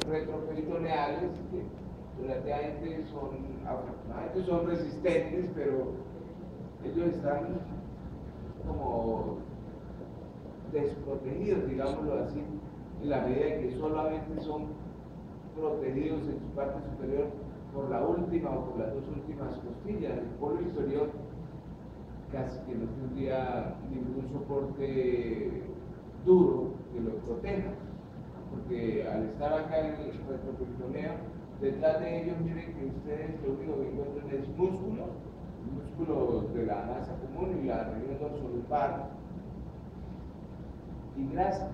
retroperitoneales que relativamente afortunadamente son resistentes, pero ellos están como desprotegidos, digámoslo así, en la medida en que solamente son protegidos en su parte superior por la última o por las dos últimas costillas. El polo inferior casi que no tendría ningún soporte duro que lo proteja, porque al estar acá en el retroperitoneo, detrás de ellos, miren que ustedes lo único que encuentran es músculo de la masa común y la región dorsolampar y grasa.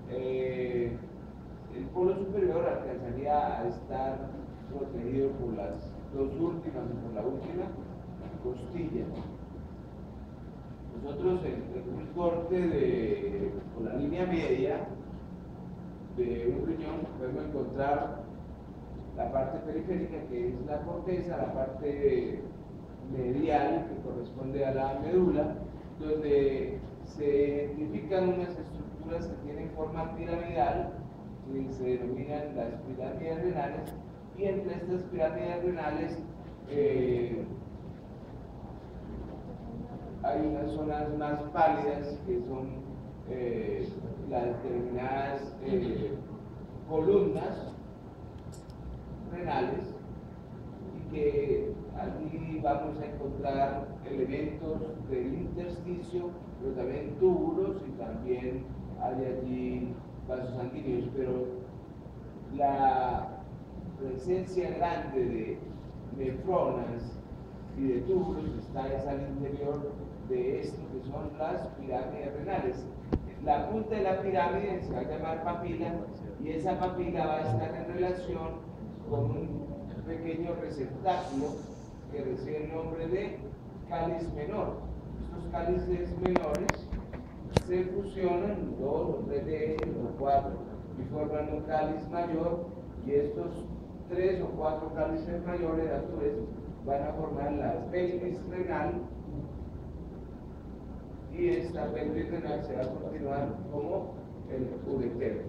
El polo superior alcanzaría a estar protegido por las dos últimas o por la última costilla. Nosotros en un corte por la línea media de un riñón podemos encontrar la parte periférica, que es la corteza, la parte medial, que corresponde a la médula, donde se identifican unas estructuras que tienen forma piramidal, que se denominan las pirámides renales, y entre estas pirámides renales hay unas zonas más pálidas que son las determinadas columnas renales, y que allí vamos a encontrar elementos del intersticio, pero también túbulos, y también hay allí vasos sanguíneos, pero la presencia grande de nefronas y de túbulos está al interior de esto que son las pirámides renales. La punta de la pirámide se va a llamar papila, y esa papila va a estar en relación con un pequeño receptáculo que recibe el nombre de cáliz menor. Estos cálices menores se fusionan, 2 o 3 de ellos, o 4, y forman un cáliz mayor, y estos 3 o 4 cálices mayores a su vez van a formar la pelvis renal, y esta pelvis renal se va a continuar como el ureter,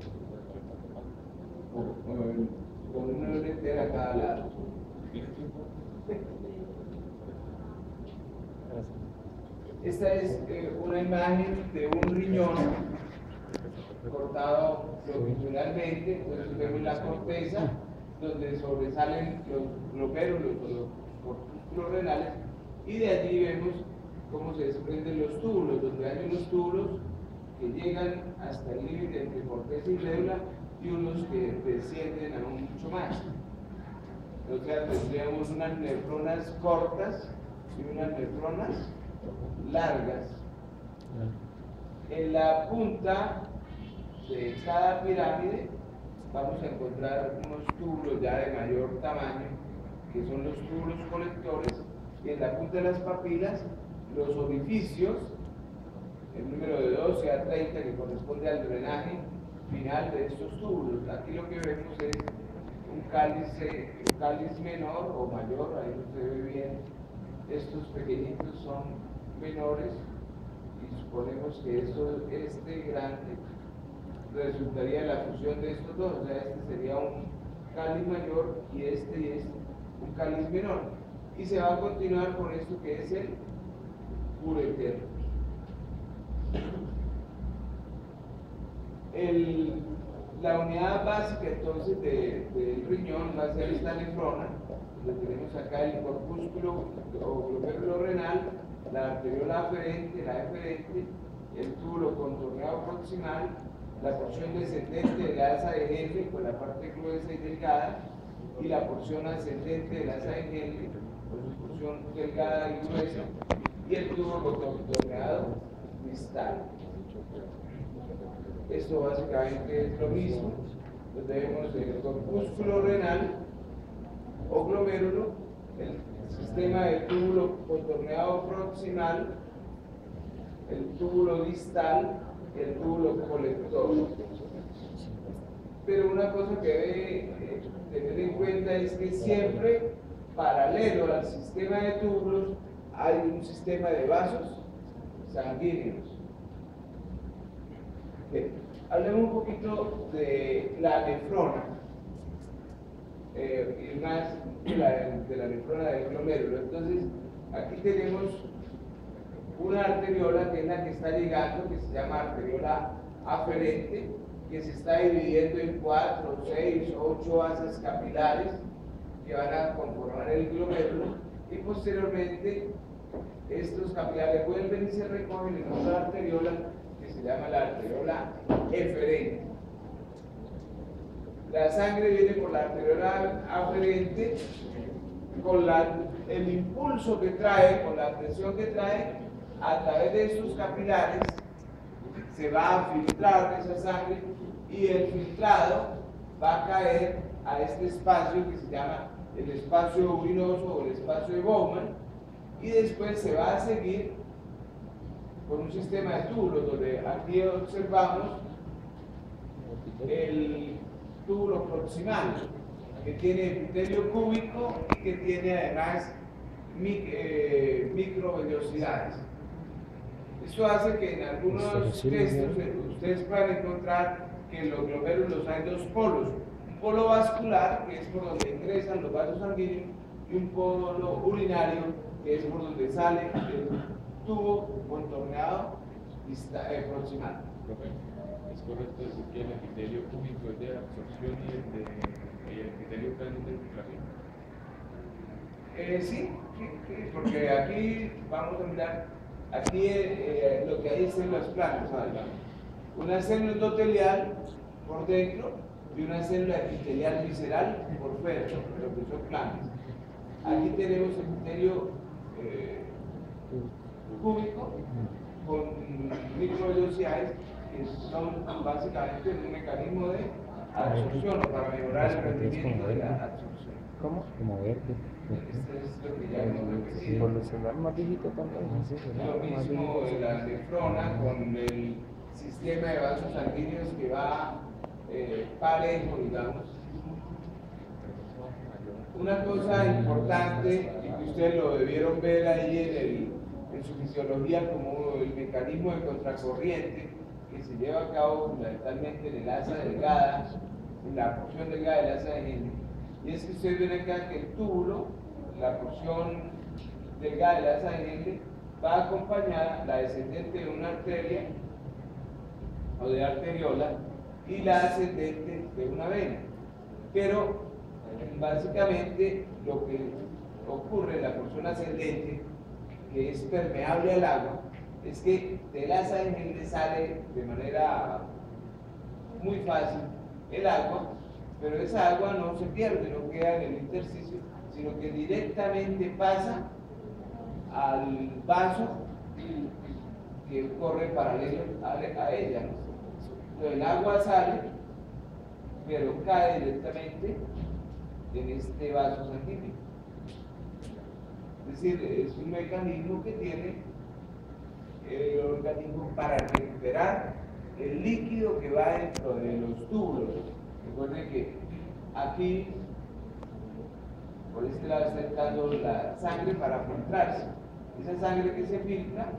con un ureter a cada lado. Esta es una imagen de un riñón cortado longitudinalmente. Entonces vemos la corteza, donde sobresalen los glomérulos o los corpúsculos renales, y de allí vemos cómo se desprenden los túbulos, donde hay unos túbulos que llegan hasta el límite entre corteza y médula, y unos que descienden aún mucho más. O sea, tendríamos unas nefronas cortas y unas nefronas largas. En la punta de cada pirámide vamos a encontrar unos túbulos ya de mayor tamaño, que son los túbulos colectores, y en la punta de las papilas los orificios, el número de 12 a 30, que corresponde al drenaje final de estos túbulos. Aquí lo que vemos es un cáliz menor o mayor, ahí no se ve bien. Estos pequeñitos son menores, y suponemos que este grande resultaría de la fusión de estos dos. O sea, este sería un cáliz mayor y este es un cáliz menor, y se va a continuar con esto que es el ureter. La unidad básica entonces del riñón va a ser esta nefrona, donde tenemos acá el corpúsculo o glomérulo renal, la arteriola aferente, la eferente, el túbulo contorneado proximal, la porción descendente de la asa de Henle con la parte gruesa y delgada, y la porción ascendente de la asa de Henle con su porción delgada y gruesa, y el túbulo contorneado distal. Esto básicamente es lo mismo, donde vemos el corpúsculo renal o glomérulo, el sistema del túbulo contorneado proximal, el túbulo distal y el túbulo colector. Pero una cosa que debe tener en cuenta es que siempre paralelo al sistema de túbulos hay un sistema de vasos sanguíneos. Hablemos un poquito de la nefrona, y más de la nefrona del glomérulo. Entonces, aquí tenemos una arteriola que es la que está llegando, que se llama arteriola aferente, que se está dividiendo en 4, 6, 8 asas capilares que van a conformar el glomérulo, y posteriormente estos capilares vuelven y se recogen en otra arteriola que se llama la arteriola eferente. La sangre viene por la arteriola aferente con el impulso que trae, con la presión que trae a través de estos capilares, se va a filtrar esa sangre y el filtrado va a caer a este espacio que se llama el espacio urinoso o el espacio de Bowman, y después se va a seguir con un sistema de túbulos donde aquí observamos el túbulo proximal que tiene epitelio cúbico y que tiene además microvellosidades. Esto hace que en algunos textos ustedes puedan encontrar que en los glomérulos hay dos polos: un polo vascular, que es por donde ingresan los vasos sanguíneos, y un polo urinario, que es por donde sale el tubo contorneado proximal. ¿Es correcto decir que el epitelio cúbico es de absorción y el epitelio plano de filtración? Sí, porque aquí vamos a mirar, aquí lo que hay es células planas, ¿sabes? Una célula endotelial por dentro y una célula epitelial visceral por fuera, pero que son planas. Aquí tenemos epitelio cúbico con microvellosidades que son básicamente un mecanismo de absorción o para mejorar el rendimiento de la absorción. ¿Cómo? Como verde. Este es lo que ya hemos repetido. Por lo celular más viejito también. Lo mismo la nefrona con el sistema de vasos sanguíneos que va parejo, digamos. Una cosa importante, y que ustedes lo debieron ver ahí en su fisiología como el mecanismo de contracorriente que se lleva a cabo fundamentalmente en el asa delgada, en la porción delgada del asa de Henle. Y es que ustedes ven acá que el túbulo, la porción delgada del asa de Henle, va acompañada, la descendente de una arteria o de arteriola y la ascendente de una vena. Pero básicamente lo que ocurre en la porción ascendente, que es permeable al agua, es que del asa de Henle sale de manera muy fácil el agua, pero esa agua no se pierde, no queda en el intersticio, sino que directamente pasa al vaso que corre paralelo a ella, ¿no? Entonces, el agua sale, pero cae directamente en este vaso sanguíneo. Es decir, es un mecanismo que tiene el organismo para recuperar el líquido que va dentro de los túbulos. Recuerden que aquí, por este lado, está entrando la sangre para filtrarse. Esa sangre que se filtra,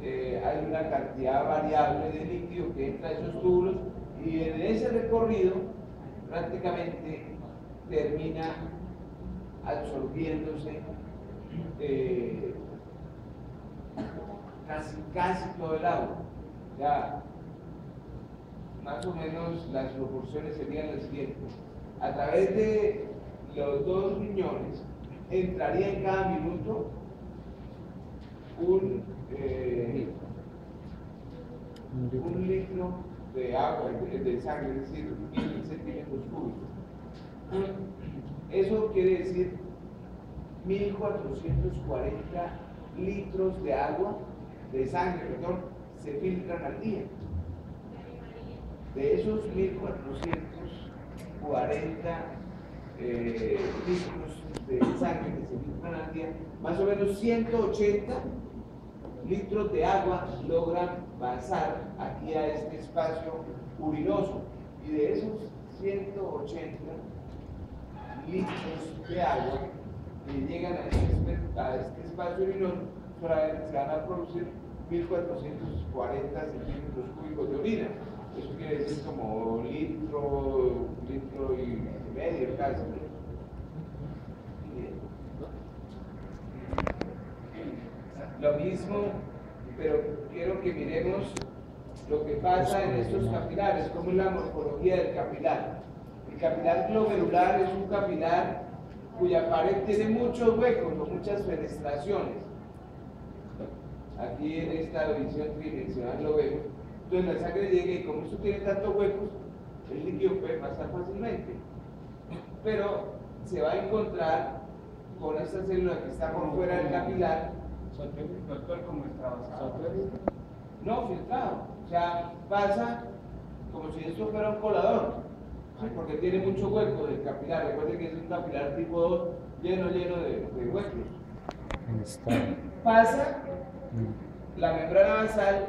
hay una cantidad variable de líquido que entra a esos túbulos, y en ese recorrido prácticamente termina absorbiéndose casi todo el agua. Ya más o menos las proporciones serían las siguientes: a través de los dos riñones entraría en cada minuto un litro de agua, de sangre, es decir, 1000 centímetros cúbicos. Eso quiere decir 1440 litros de agua, de sangre, perdón, se filtran al día. De esos 1440 litros de sangre que se filtran al día, más o menos 180 litros de agua logran pasar aquí a este espacio urinoso, y de esos 180 litros de agua que llegan a este espacio urinoso, solamente se van a producir 1440 centímetros cúbicos de orina. Eso quiere decir como litro y medio casi. Lo mismo, pero quiero que miremos lo que pasa en estos capilares, cómo es la morfología del capilar. El capilar glomerular es un capilar cuya pared tiene muchos huecos o muchas fenestraciones. Aquí en esta visión tridimensional lo vemos. Entonces la sangre llega y como esto tiene tantos huecos, el líquido puede pasar fácilmente. Pero se va a encontrar con esta célula que está por fuera del capilar. Doctor, como extravasado. No, filtrado. O sea, pasa como si esto fuera un colador, ¿sí? Porque tiene mucho hueco del capilar. Recuerden que es un capilar tipo 2 lleno de huecos. Pasa la membrana basal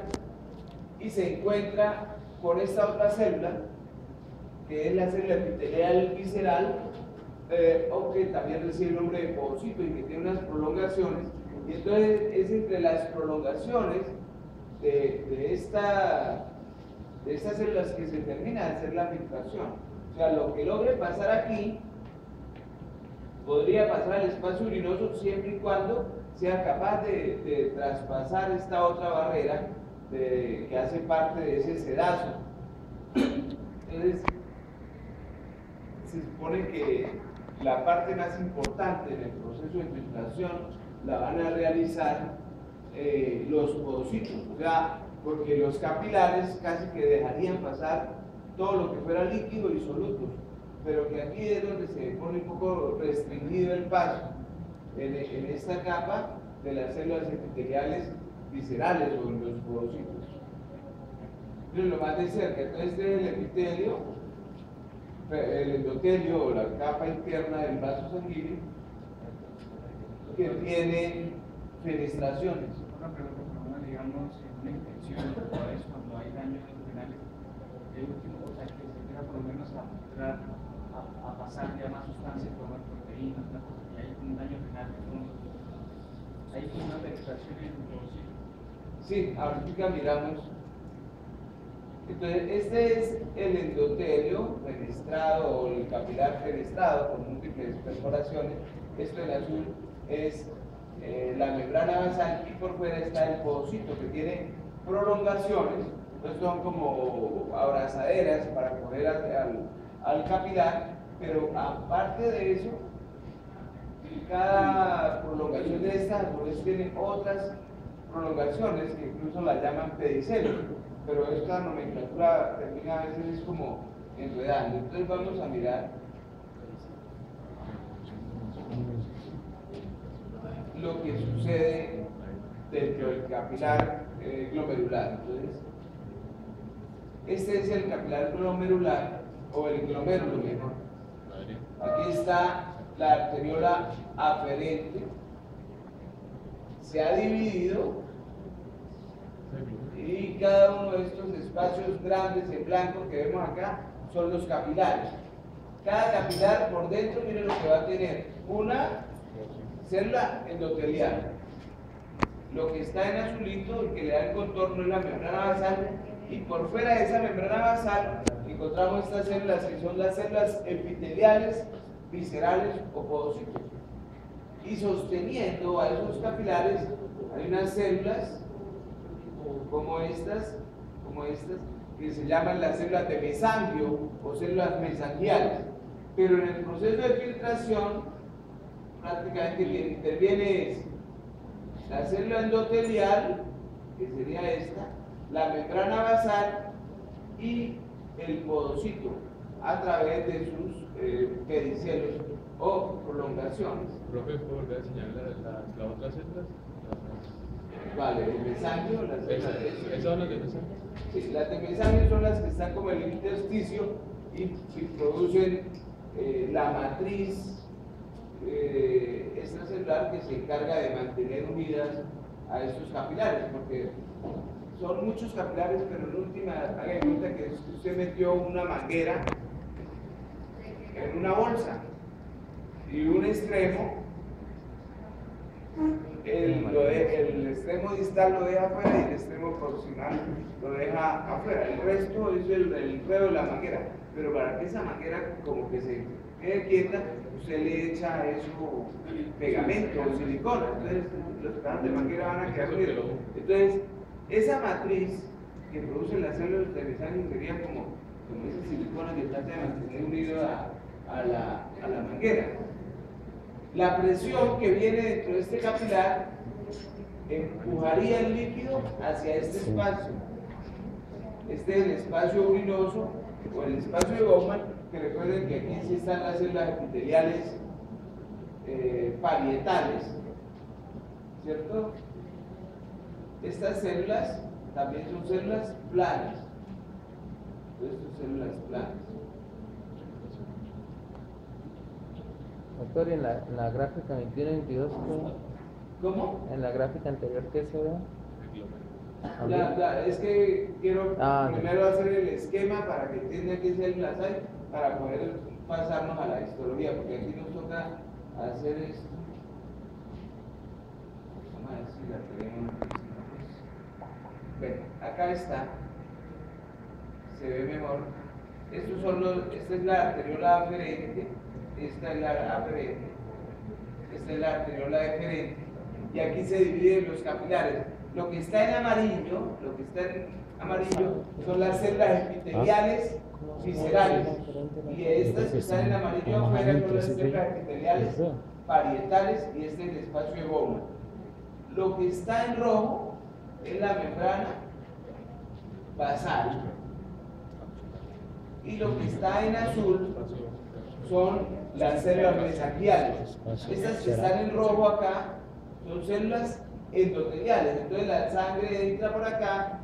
y se encuentra con esta otra célula, que es la célula epitelial visceral, o que también recibe el nombre de podocito y que tiene unas prolongaciones. Y entonces es entre las prolongaciones de estas células que se termina de hacer la filtración. O sea, lo que logre pasar aquí podría pasar al espacio urinoso siempre y cuando sea capaz de traspasar esta otra barrera que hace parte de ese sedazo. Entonces, se supone que la parte más importante en el proceso de filtración la van a realizar los podocitos, o sea, porque los capilares casi que dejarían pasar todo lo que fuera líquido y solutos, pero que aquí es donde se pone un poco restringido el paso, en esta capa de las células epiteliales viscerales o en los podocitos. Entonces, lo más de cerca, entonces este es el epitelio, el endotelio o la capa interna del vaso sanguíneo, que tiene fenestraciones. Una pregunta, pero digamos, una infección o eso, cuando hay daños renales, el último, o sea, que se empieza por lo menos a filtrar, a pasar ya más sustancias, como proteínas, una cosa, y hay un daño renal, hay una penetración en el bolsillo. Sí, ahorita miramos. Entonces, este es el endotelio fenestrado o el capilar fenestrado con múltiples perforaciones. Esto en azul es la membrana basal y por fuera está el podocito que tiene prolongaciones. Entonces son como abrazaderas para coger al capilar, pero aparte de eso, cada prolongación de estas pues tiene otras prolongaciones que incluso las llaman pedicelo, pero esta nomenclatura termina a veces es como enredando. Entonces vamos a mirar lo que sucede dentro del capilar glomerular. Entonces, este es el capilar glomerular o el glomérulo mejor. Aquí está la arteriola aferente, se ha dividido y cada uno de estos espacios grandes en blanco que vemos acá son los capilares. Cada capilar por dentro, miren lo que va a tener: una célula endotelial, lo que está en azulito, el que le da el contorno es la membrana basal, y por fuera de esa membrana basal encontramos estas células que son las células epiteliales, viscerales o podocitos. Y sosteniendo a esos capilares hay unas células como estas, que se llaman las células de mesangio o células mesangiales. Pero en el proceso de filtración, prácticamente quien interviene es la célula endotelial, que sería esta, la membrana basal y el podocito a través de sus pedicelos o prolongaciones. Profe, ¿puedo volver a señalar las otras células? Vale, el mesangio, las células ¿Esas son las de mesangio? Sí, las de mesangio son las que están como en el intersticio y producen la matriz extracelular que se encarga de mantener unidas a estos capilares, porque son muchos capilares, pero en última, haga en cuenta que usted metió una manguera en una bolsa y un extremo el extremo distal lo deja afuera y el extremo proximal lo deja afuera. El resto es el enredo de la manguera. Pero para que esa manguera como que se quede quieta, usted le echa eso, pegamento o silicona. Entonces los pedazos de manguera van a quedar unidos. Entonces, esa matriz que producen las células de mesanio sería como ese silicona que trata de mantener unido a la manguera. La presión que viene dentro de este capilar empujaría el líquido hacia este espacio. Este es el espacio urinoso o el espacio de Bowman, que recuerden que aquí sí están las células epiteliales parietales, ¿cierto? Estas células también son células planas. Estas son células planas. Doctor, en la gráfica 21-22, ¿Cómo? en la gráfica anterior, ¿qué se ve? Es que quiero no. primero hacer el esquema para que entiendan qué células hay, para poder pasarnos a la histología, porque aquí nos toca hacer esto. Vamos a ver si la tenemos. Bueno, acá está. Se ve mejor. Esta es la arteriola aferente, esta es la aferente, esta es la arteriola deferente, y aquí se dividen los capilares. Lo que está en amarillo, son las células epiteliales viscerales, y estas que están en amarillo afuera son las células epiteliales parietales, y este es el espacio de Bowman. Lo que está en rojo es la membrana basal, y lo que está en azul son las células mesangiales. Estas que están en rojo acá son células endoteliales. Entonces la sangre entra por acá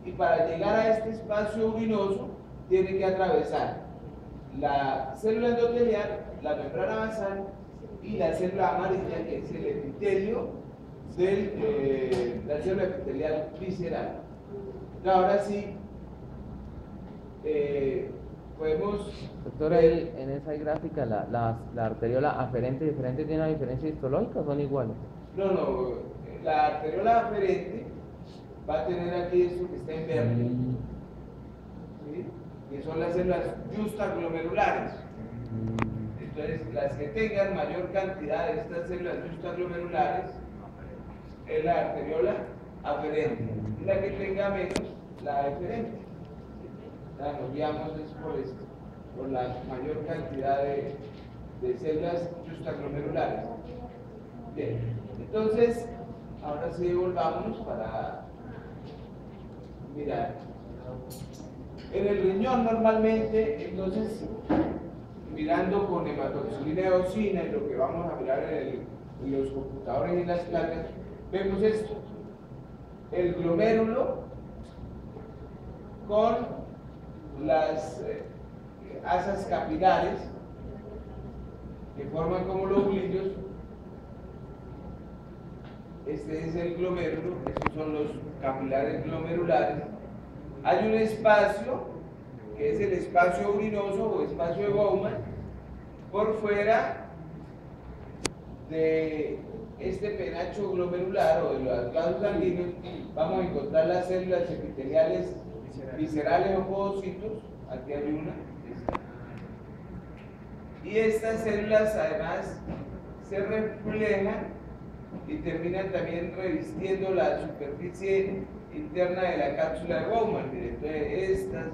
y para llegar a este espacio urinoso tiene que atravesar la célula endotelial, la membrana basal y la célula amarilla, que es el epitelio de la célula epitelial visceral. Ahora sí podemos Doctor, ahí en esa gráfica la arteriola aferente y deferente tiene una diferencia histológica o son iguales? No, la arteriola aferente va a tener aquí esto que está en verde, ¿sí? Que son las células justaglomerulares. Entonces, las que tengan mayor cantidad de estas células justaglomerulares es la arteriola aferente, y la que tenga menos, la deferente. Nos guiamos por esto, por la mayor cantidad de células justaglomerulares. Bien, entonces, ahora sí volvamos para mirar. En el riñón normalmente, entonces, mirando con hematoxilina y eosina, y lo que vamos a mirar en los computadores y en las placas, vemos esto: el glomérulo con las asas capilares que forman como lobulillos. Este es el glomérulo, estos son los capilares glomerulares. Hay un espacio que es el espacio urinoso o espacio de Bowman. Por fuera de este penacho glomerular o de los vasos sanguíneos vamos a encontrar las células epiteliales viscerales o podocitos. Aquí hay una, y estas células además se reflejan y terminan también revistiendo la superficie interna de la cápsula de Bowman. Entonces estas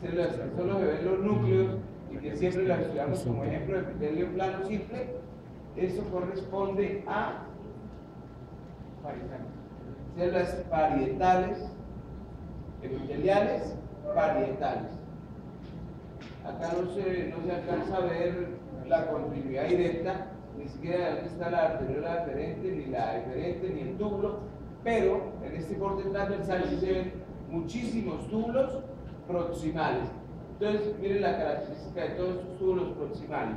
células que solo se ven los núcleos y que siempre las estudiamos como ejemplo de epitelio plano simple, eso corresponde a células parietales, epiteliales parietales. Acá no se alcanza a ver la continuidad directa, ni siquiera de dónde está la arteriola deferente, ni la deferente, ni el túbulo, pero en este corte transversal sí se ven muchísimos túbulos proximales. Entonces, miren la característica de todos estos túbulos proximales.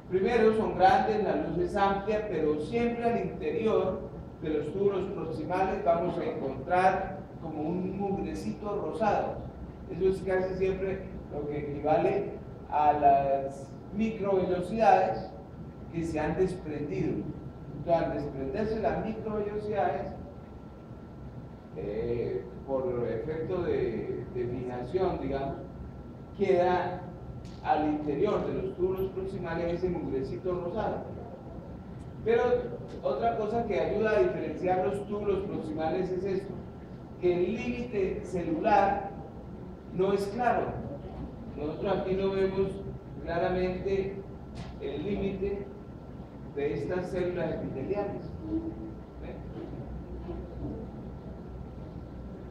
Primero, son grandes, la luz es amplia, pero siempre al interior de los túbulos proximales vamos a encontrar como un mugrecito rosado. Eso es casi siempre lo que equivale a las microvelocidades que se han desprendido. Entonces, al desprenderse las microvellosidades, por efecto de fijación, digamos, queda al interior de los túbulos proximales ese mugrecito rosado. Pero otra cosa que ayuda a diferenciar los túbulos proximales es esto, que el límite celular no es claro. Nosotros aquí no vemos claramente el límite de estas células epiteliales. ¿Ven?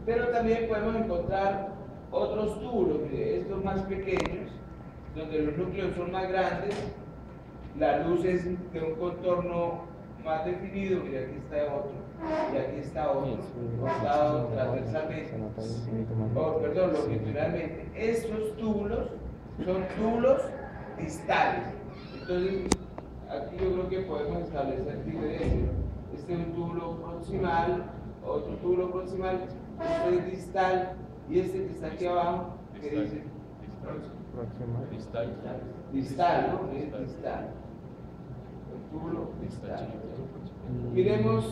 Pero también podemos encontrar otros túbulos, estos más pequeños, donde los núcleos son más grandes, la luz es de un contorno más definido. Mira, aquí está otro, y aquí está otro, cortado transversalmente, perdón, longitudinalmente. Estos túbulos son túbulos distales. Entonces, aquí yo creo que podemos establecer diferencias. Este es un túbulo proximal, otro túbulo proximal, este es distal, y este que está aquí abajo, que dice distal, ¿no? Es distal. El túbulo distal. Miremos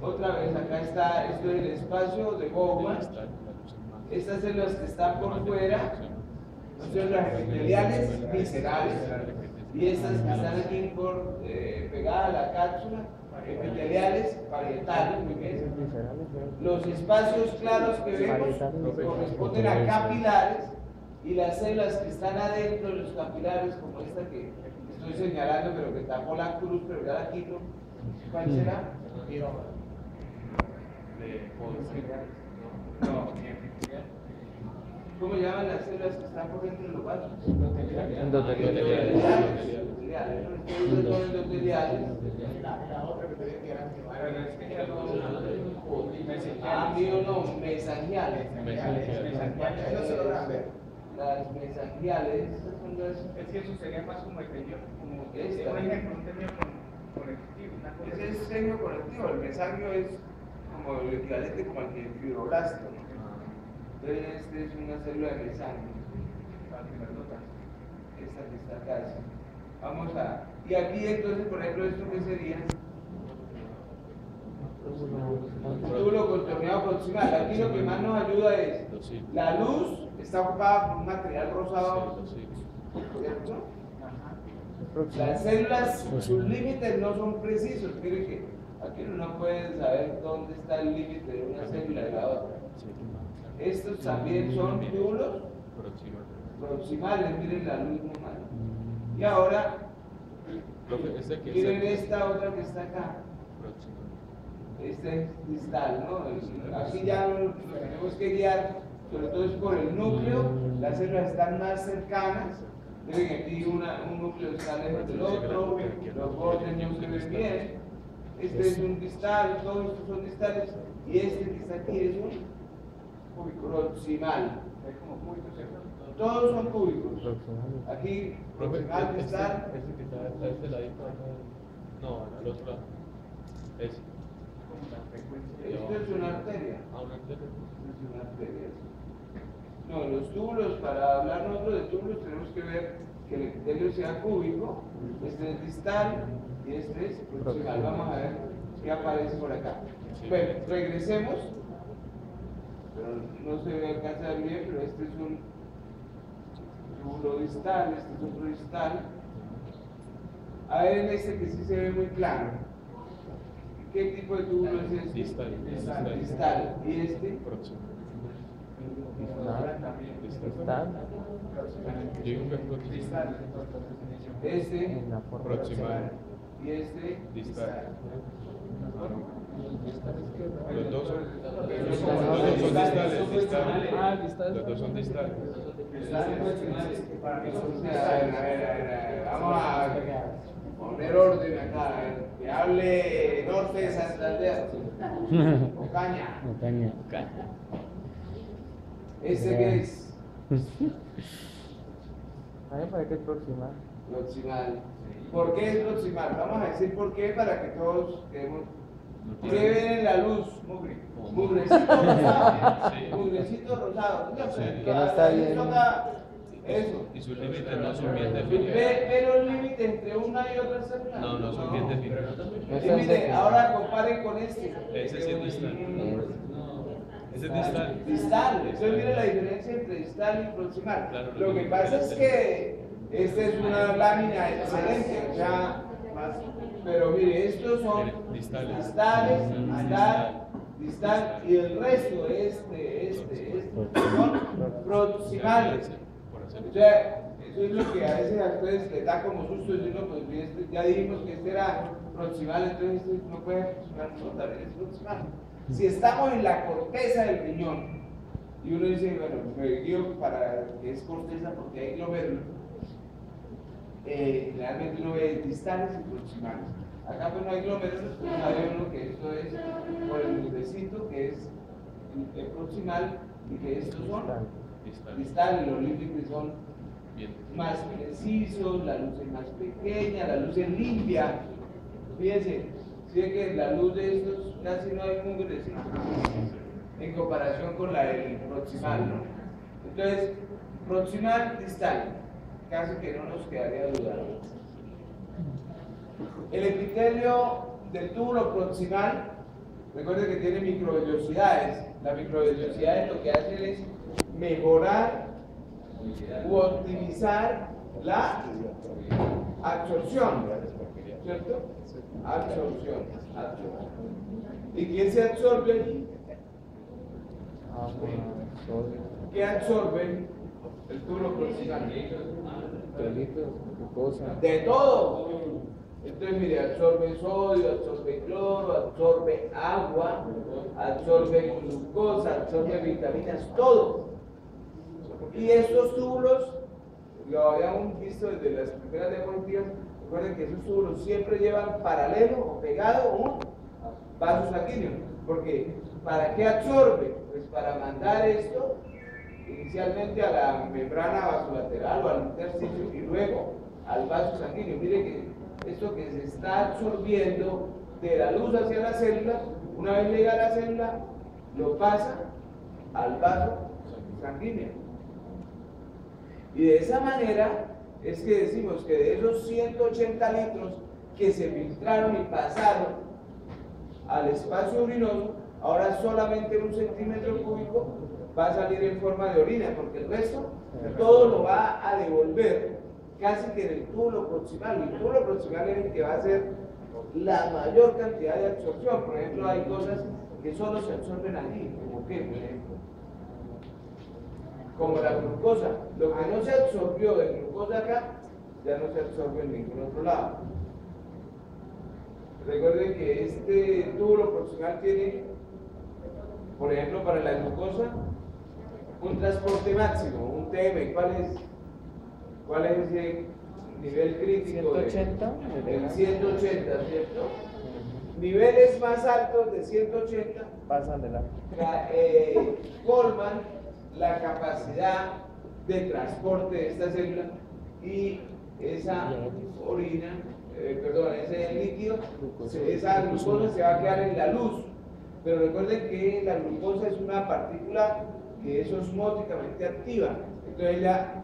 otra vez, acá está, esto es el espacio de Bowman. Estas células que están por fuera son células epiteliales viscerales, y estas que están aquí por pegadas a la cápsula, epiteliales parietales. Muy bien. Los espacios claros que vemos corresponden a capilares, y las células que están adentro de los capilares, como esta que estoy señalando, pero que tapó la cruz, pero ya la quito, ¿cuál será? No. ¿Cómo llaman las células que están por dentro de los vasos? Endoteliales. Mesangiales. Las mesangiales, esas son las. Es que eso sería más como el tejido, como un Esta. tejido conectivo, una cosa Ese así. es tejido conectivo, el mesangio es como el equivalente como al que el fibroblasto, ¿no? Entonces, este es una célula de mesangio. Esta que está acá. ¿Sí? Vamos a. Y aquí entonces, por ejemplo, ¿esto qué sería? Túbulo contorneado proximal. Aquí lo que más nos ayuda es la luz está ocupada por un material rosado, ¿cierto? Las células, sus límites no son precisos. Miren que aquí uno no puede saber dónde está el límite de una célula y la otra. Estos también son túbulos proximales. Miren la luz normal. Y ahora, miren esta otra que está acá. Este es distal, ¿no? Aquí ya lo tenemos que guiar, sobre todo es por el núcleo. Las células están más cercanas. Miren, aquí un núcleo está lejos del otro, los bordes no se ven bien. Este es un distal, todos estos son distales, y este que está aquí es un proximal. Todos son cúbicos. Aquí, proximal, distal. Ese que está a este ladito, no, al otro lado. Ese. Esto es una arteria. Una arteria. Esto es una arteria. No, los túbulos, para hablar nosotros de túbulos, tenemos que ver que el epitelio sea cúbico. Este es distal y este es proximal. Vamos a ver qué aparece por acá. Bueno, regresemos. Pero no se alcanza a ver bien, pero este es un túbulo distal, este es otro distal. A ver en este que sí se ve muy claro. ¿Qué tipo de túbulo es este? Distal. ¿Y este? Proximal. Distal. Yo digo que es proximal. Este. En la forma Proximal. Y este. Distal. Los dos son distales. Los dos son distales. A ver, vamos a poner orden acá. Que hable Norte de Santander. Ocaña. Ocaña. ¿Este qué es? A mí me parece que es proximal. Proximal. ¿Por qué es proximal? Vamos a decir por qué para que todos quedemos. ¿Qué ven en la luz? Mugrecito rosado. Mugrecito rosado. Que no está bien. Eso. Y sus límites no son bien definidos. Ve los límites entre una y otra célula. No, no son bien definidos. Y mire, ahora comparen con este. Ese sí es distal. Ese es distal. Distal. Entonces mire la diferencia entre distal y proximal. Claro, Lo que pasa es que esta es una lámina excelente, o sea, pero mire, estos son Distales. distal, y el resto, son proximales. O sea, eso es lo que a veces a ustedes les da como susto, y uno, pues ya dijimos que este era proximal, entonces este no puede funcionar, no, también es proximal. Si estamos en la corteza del riñón, y uno dice, bueno, me guío para que es corteza porque hay glomérulos, realmente uno ve distales y proximales. Acá pues no hay glomérulos, pero sabe uno que esto es por el nubecito, que es el proximal, y que estos son distales, los límites son más precisos, la luz es más pequeña, la luz es limpia. Fíjense, si es que la luz de estos casi no hay mugre, ¿sí? En comparación con la del proximal, ¿no? Entonces, proximal, distal, casi que no nos quedaría duda. El epitelio del túbulo proximal, recuerden que tiene microvellosidades. Las microvellosidades lo que hacen es mejorar u optimizar la absorción, ¿cierto? Absorción. ¿Y quién se absorbe? ¿Qué absorbe el túbulo proximal? De todo. Entonces, mire, absorbe sodio, absorbe cloro, absorbe agua, absorbe glucosa, absorbe vitaminas, todo. Y estos túbulos, lo habíamos visto desde las primeras diapositivas, recuerden que esos túbulos siempre llevan paralelo o pegado un vaso sanguíneo. Porque, ¿para qué absorbe? Pues para mandar esto inicialmente a la membrana vasolateral o al intersticio y luego al vaso sanguíneo. Mire que esto que se está absorbiendo de la luz hacia la célula, una vez llega a la célula, lo pasa al vaso sanguíneo. Y de esa manera es que decimos que de esos 180 litros que se filtraron y pasaron al espacio urinoso, ahora solamente 1 centímetro cúbico va a salir en forma de orina, porque el resto todo lo va a devolver casi que en el túbulo proximal. El túbulo proximal es el que va a hacer la mayor cantidad de absorción. Por ejemplo, hay cosas que solo se absorben allí, como qué, por ejemplo, como la glucosa. Lo que no se absorbió de glucosa acá, ya no se absorbe en ningún otro lado. Recuerden que este túbulo proximal tiene, por ejemplo, para la glucosa, un transporte máximo, un TM. ¿Cuál es ese nivel crítico? 180. El 180, ¿cierto? Niveles más altos de 180 Pasan de la. colman la capacidad de transporte de esta célula y esa orina, ese líquido, esa glucosa se va a quedar en la luz. Pero recuerden que la glucosa es una partícula que es osmóticamente activa. Entonces ella,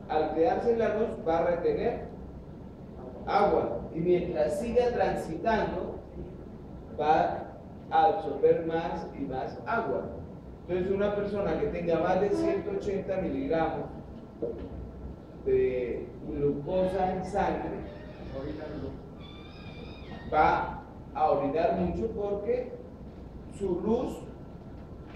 al quedarse en la luz, va a retener agua. Y mientras siga transitando, va a absorber más y más agua. Entonces una persona que tenga más de 180 miligramos de glucosa en sangre va a orinar mucho porque su luz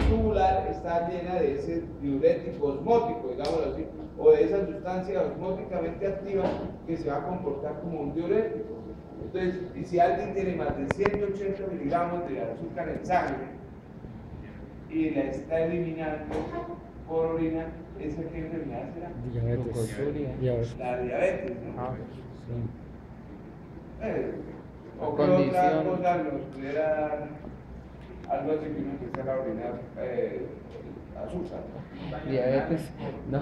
tubular está llena de ese diurético osmótico, digámoslo así, o de esa sustancia osmóticamente activa que se va a comportar como un diurético. Entonces, y si alguien tiene más de 180 miligramos de azúcar en sangre y la está eliminando por orina, ¿esa qué enfermedad será? Diabetes. La diabetes, ¿no? ¿O qué otra Condición. cosa nos pudiera dar algo así que uno empezara a orinar azúcar? Diabetes. No.